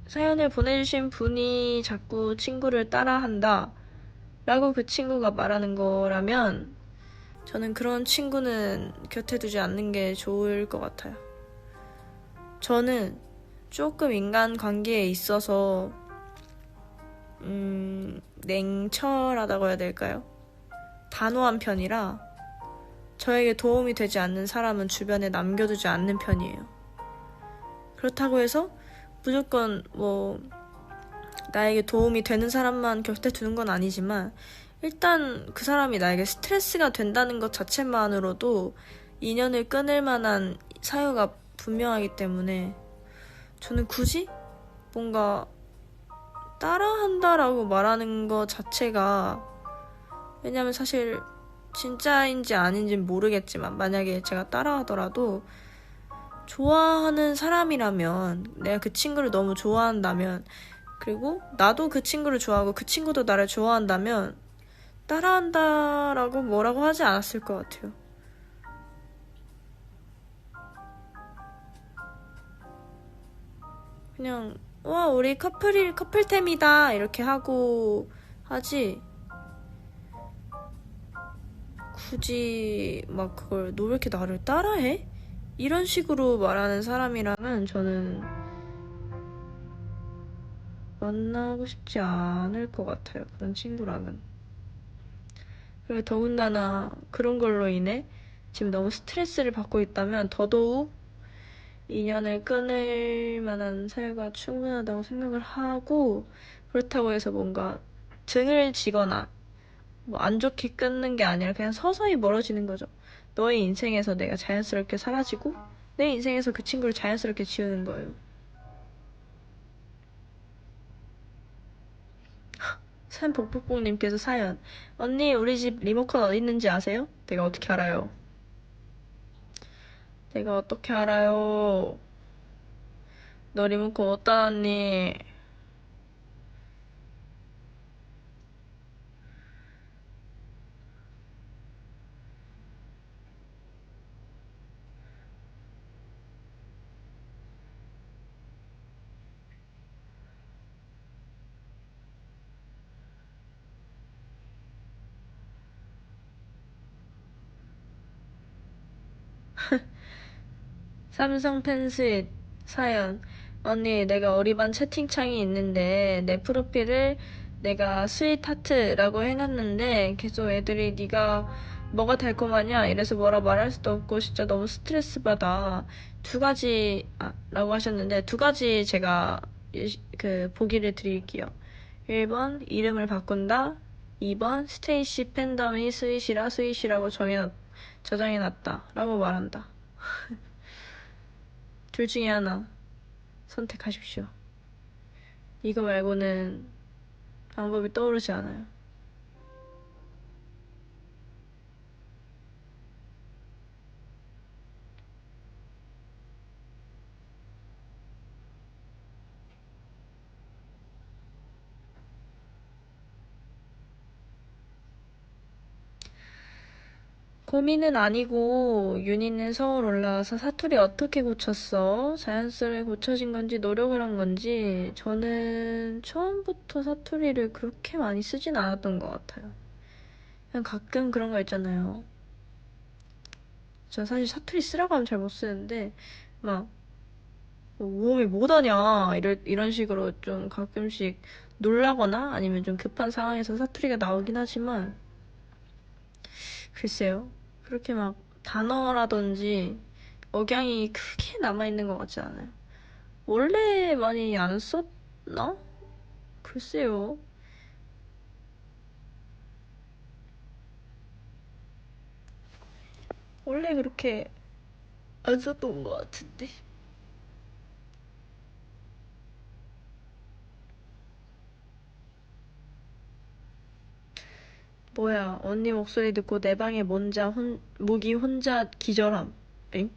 사연을 보내주신 분이 자꾸 친구를 따라한다 라고 그 친구가 말하는 거라면 저는 그런 친구는 곁에 두지 않는 게 좋을 것 같아요. 저는 조금 인간관계에 있어서 냉철하다고 해야 될까요? 단호한 편이라 저에게 도움이 되지 않는 사람은 주변에 남겨두지 않는 편이에요. 그렇다고 해서 무조건 나에게 도움이 되는 사람만 곁에 두는 건 아니지만 일단 그 사람이 나에게 스트레스가 된다는 것 자체만으로도 인연을 끊을 만한 사유가 분명하기 때문에 저는 굳이 뭔가 따라한다라고 말하는 것 자체가, 왜냐면 사실 진짜인지 아닌지는 모르겠지만 만약에 제가 따라하더라도 좋아하는 사람이라면, 내가 그 친구를 너무 좋아한다면, 그리고 나도 그 친구를 좋아하고 그 친구도 나를 좋아한다면 따라한다라고 뭐라고 하지 않았을 것 같아요. 그냥 와 우리 커플템이다 이렇게 하고 하지, 굳이 막 그걸 너 왜 이렇게 나를 따라해? 이런 식으로 말하는 사람이라면 저는 만나고 싶지 않을 것 같아요. 그런 친구라면. 그리고 더군다나 그런 걸로 인해 지금 너무 스트레스를 받고 있다면 더더욱 인연을 끊을 만한 사유가 충분하다고 생각을 하고, 그렇다고 해서 뭔가 등을 지거나 안 좋게 끊는 게 아니라 그냥 서서히 멀어지는 거죠. 너의 인생에서 내가 자연스럽게 사라지고 내 인생에서 그 친구를 자연스럽게 지우는 거예요. 산복복복님께서 사연, 언니 우리 집 리모컨 어디 있는지 아세요? 내가 어떻게 알아요? 내가 어떻게 알아요? 너 리모컨 어디다 놨니? 삼성 펜스잇 사연, 언니 내가 우리 반 채팅창이 있는데 내 프로필을 내가 스윗 하트라고 해놨는데 계속 애들이 네가 뭐가 달콤하냐 이래서 뭐라 말할 수도 없고 진짜 너무 스트레스 받아. 두 가지 라고 하셨는데 두 가지 제가 그 보기를 드릴게요. 1번 이름을 바꾼다, 2번 스테이시 팬덤이 스윗이라고 저장해놨다 라고 말한다. 둘 중에 하나 선택하십시오. 이거 말고는 방법이 떠오르지 않아요. 고민은 아니고 윤희는 서울 올라와서 사투리 어떻게 고쳤어? 자연스레 고쳐진 건지 노력을 한 건지 저는 처음부터 사투리를 그렇게 많이 쓰진 않았던 것 같아요. 그냥 가끔 그런 거 있잖아요. 저 사실 사투리 쓰라고 하면 잘 못 쓰는데 막 몸이 뭐하냐 이런 식으로 좀 가끔씩 놀라거나 아니면 좀 급한 상황에서 사투리가 나오긴 하지만 글쎄요. 그렇게 막 단어라든지 억양이 크게 남아있는 것 같지 않아요? 원래 많이 안 썼나? 글쎄요. 원래 그렇게 안 썼던 것 같은데. 뭐야, 언니 목소리 듣고 내 방에 모기 혼자 기절함. 엥?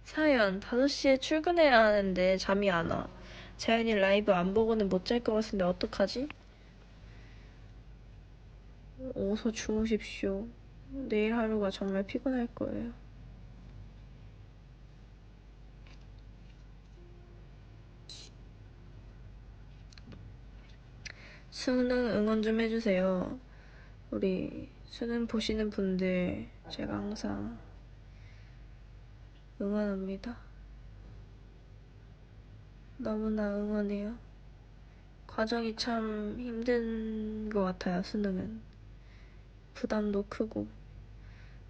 사연, 5시에 출근해야 하는데 잠이 안 와. 자연이 라이브 안 보고는 못 잘 것 같은데 어떡하지? 어서 주무십시오. 내일 하루가 정말 피곤할 거예요. 수능 응원 좀 해주세요. 우리 수능 보시는 분들 제가 항상 응원합니다. 너무나 응원해요. 과정이 참 힘든 것 같아요, 수능은. 부담도 크고.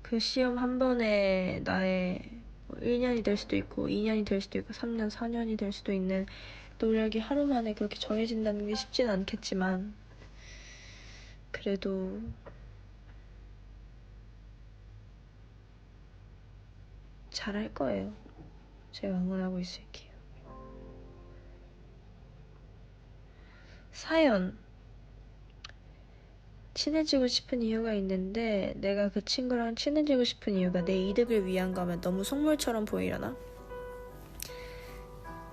그 시험 한 번에 나의 1년이 될 수도 있고, 2년이 될 수도 있고, 3년, 4년이 될 수도 있는 노력이 하루 만에 그렇게 정해진다는 게 쉽지는 않겠지만, 그래도 잘할 거예요. 제가 응원하고 있을게요. 사연. 친해지고 싶은 이유가 있는데 내가 그 친구랑 친해지고 싶은 이유가 내 이득을 위한 거면 너무 속물처럼 보이려나?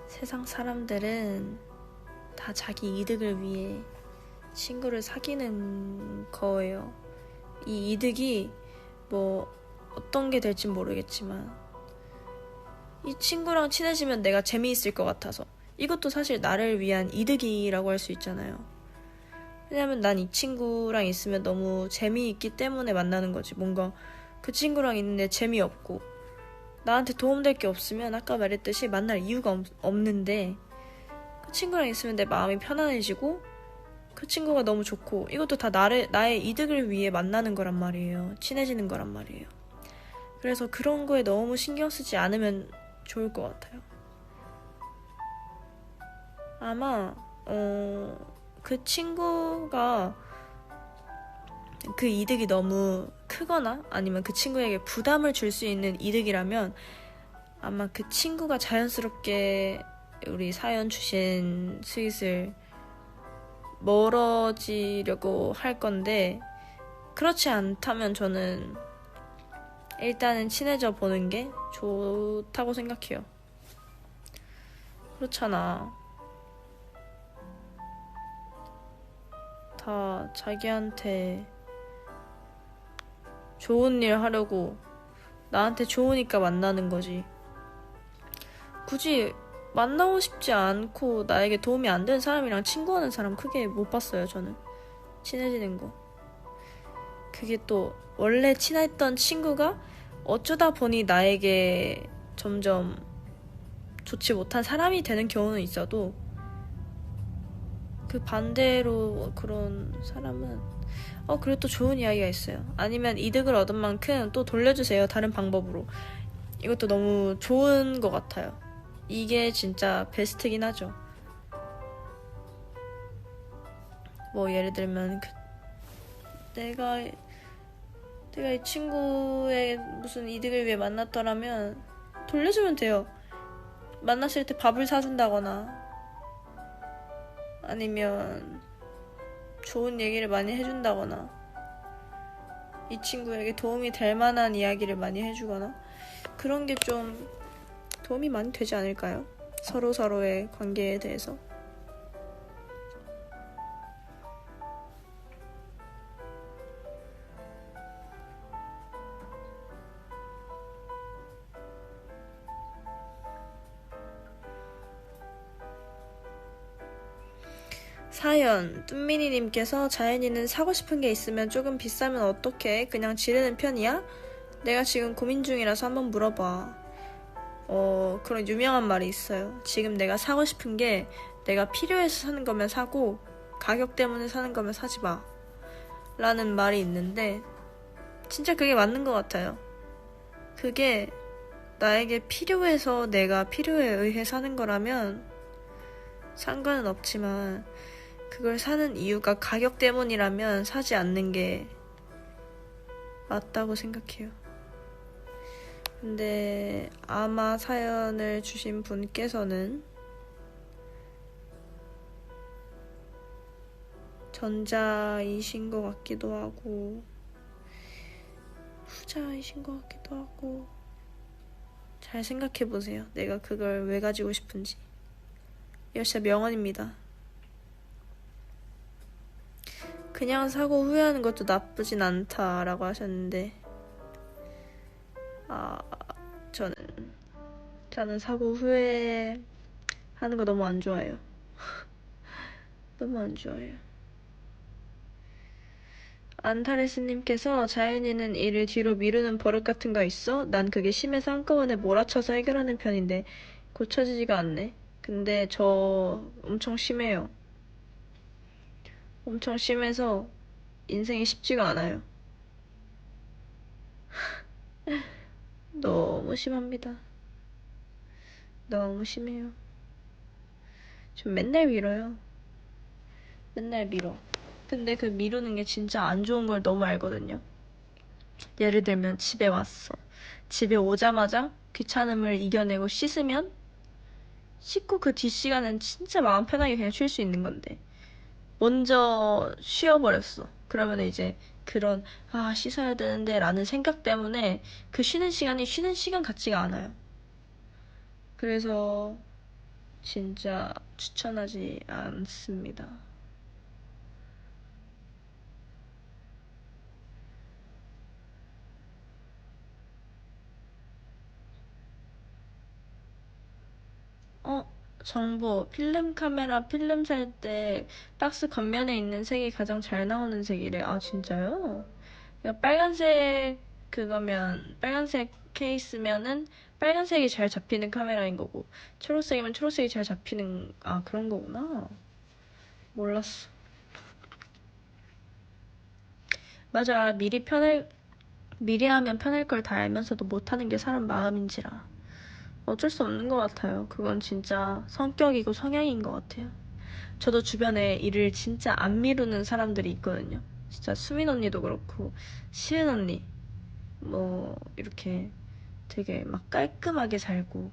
세상 사람들은 다 자기 이득을 위해 친구를 사귀는 거예요. 이 이득이 뭐 어떤 게 될진 모르겠지만 이 친구랑 친해지면 내가 재미있을 것 같아서 이것도 사실 나를 위한 이득이라고 할 수 있잖아요. 왜냐면 난 이 친구랑 있으면 너무 재미있기 때문에 만나는 거지. 뭔가 그 친구랑 있는데 재미없고 나한테 도움될 게 없으면 아까 말했듯이 만날 이유가 없는데 그 친구랑 있으면 내 마음이 편안해지고 그 친구가 너무 좋고 이것도 다 나의 이득을 위해 만나는 거란 말이에요. 친해지는 거란 말이에요. 그래서 그런 거에 너무 신경 쓰지 않으면 좋을 것 같아요. 아마 그 친구가 그 이득이 너무 크거나 아니면 그 친구에게 부담을 줄 수 있는 이득이라면 아마 그 친구가 자연스럽게 우리 사연 주신 스윗을 멀어지려고 할 건데 그렇지 않다면 저는 일단은 친해져 보는 게 좋다고 생각해요. 그렇잖아. 다 자기한테 좋은 일 하려고 나한테 좋으니까 만나는 거지. 굳이 만나고 싶지 않고 나에게 도움이 안 되는 사람이랑 친구하는 사람 크게 못 봤어요, 저는. 친해지는 거. 그게 또 원래 친했던 친구가 어쩌다 보니 나에게 점점 좋지 못한 사람이 되는 경우는 있어도 그 반대로 그런 사람은 그래도 또 좋은 이야기가 있어요. 아니면 이득을 얻은 만큼 또 돌려주세요. 다른 방법으로. 이것도 너무 좋은 것 같아요. 이게 진짜 베스트긴 하죠. 뭐 예를 들면 내가 이 친구의 무슨 이득을 위해 만났더라면 돌려주면 돼요. 만났을 때 밥을 사준다거나 아니면 좋은 얘기를 많이 해준다거나 이 친구에게 도움이 될 만한 이야기를 많이 해주거나 그런 게 좀 도움이 많이 되지 않을까요? 서로서로의 관계에 대해서. 사연, 뚱미니님께서 자연이는 사고 싶은 게 있으면 조금 비싸면 어떡해? 그냥 지르는 편이야? 내가 지금 고민 중이라서 한번 물어봐. 그런 유명한 말이 있어요. 지금 내가 사고 싶은 게 내가 필요해서 사는 거면 사고 가격 때문에 사는 거면 사지 마 라는 말이 있는데 진짜 그게 맞는 것 같아요. 그게 나에게 필요해서 내가 필요에 의해 사는 거라면 상관은 없지만 그걸 사는 이유가 가격 때문이라면 사지 않는 게 맞다고 생각해요. 근데 아마 사연을 주신 분께서는 전자이신 것 같기도 하고 후자이신 것 같기도 하고 잘 생각해보세요. 내가 그걸 왜 가지고 싶은지. 이거 진짜 명언입니다. 그냥 사고 후회하는 것도 나쁘진 않다라고 하셨는데 저는 사고 후회하는 거 너무 안 좋아해요. 너무 안 좋아해요. 안타레스님께서 자연이는 일을 뒤로 미루는 버릇 같은 거 있어? 난 그게 심해서 한꺼번에 몰아쳐서 해결하는 편인데 고쳐지지가 않네. 근데 저 엄청 심해요. 엄청 심해서 인생이 쉽지가 않아요. 너무 심합니다. 너무 심해요. 좀 맨날 미뤄요. 맨날 미뤄. 근데 그 미루는 게 진짜 안 좋은 걸 너무 알거든요. 예를 들면 집에 왔어. 집에 오자마자 귀찮음을 이겨내고 씻고 그 뒷시간은 진짜 마음 편하게 그냥 쉴 수 있는 건데 먼저 쉬어버렸어. 그러면 이제 그런 씻어야 되는데 라는 생각 때문에 그 쉬는 시간이 쉬는 시간 같지가 않아요. 그래서 진짜 추천하지 않습니다. 정보, 필름 카메라 필름 살 때 박스 겉면에 있는 색이 가장 잘 나오는 색이래. 아, 진짜요? 그러니까 빨간색 케이스면은 빨간색이 잘 잡히는 카메라인 거고, 초록색이면 초록색이 잘 잡히는, 그런 거구나. 몰랐어. 맞아, 미리 하면 편할 걸 다 알면서도 못하는 게 사람 마음인지라. 어쩔 수 없는 것 같아요. 그건 진짜 성격이고 성향인 것 같아요. 저도 주변에 일을 진짜 안 미루는 사람들이 있거든요. 진짜 수민 언니도 그렇고, 시은 언니, 이렇게 되게 막 깔끔하게 살고,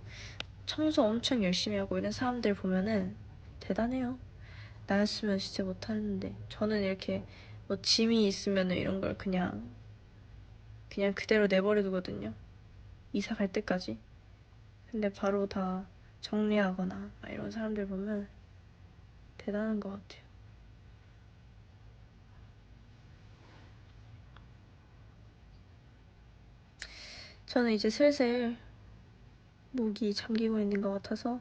청소 엄청 열심히 하고 이런 사람들 보면은 대단해요. 나였으면 진짜 못하는데. 저는 이렇게 짐이 있으면은 이런 걸 그냥 그대로 내버려 두거든요. 이사 갈 때까지. 근데 바로 다 정리하거나 막 이런 사람들 보면 대단한 것 같아요. 저는 이제 슬슬 목이 잠기고 있는 것 같아서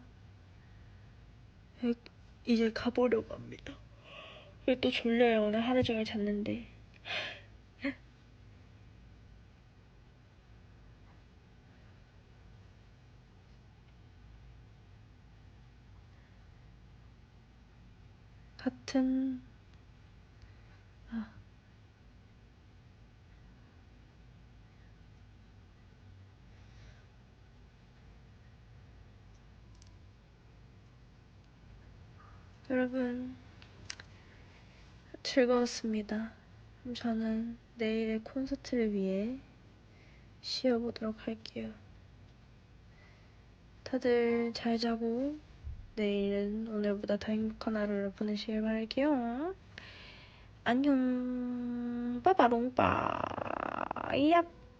이제 가보려고 합니다. 또 졸려요. 오늘 하루 종일 잤는데. 같은 여러분 즐거웠습니다. 그럼 저는 내일의 콘서트를 위해 쉬어보도록 할게요. 다들 잘 자고 내일은 오늘보다 더 행복한 하루를 보내시길 바랄게요. 안녕. 빠바롱빠. 얍.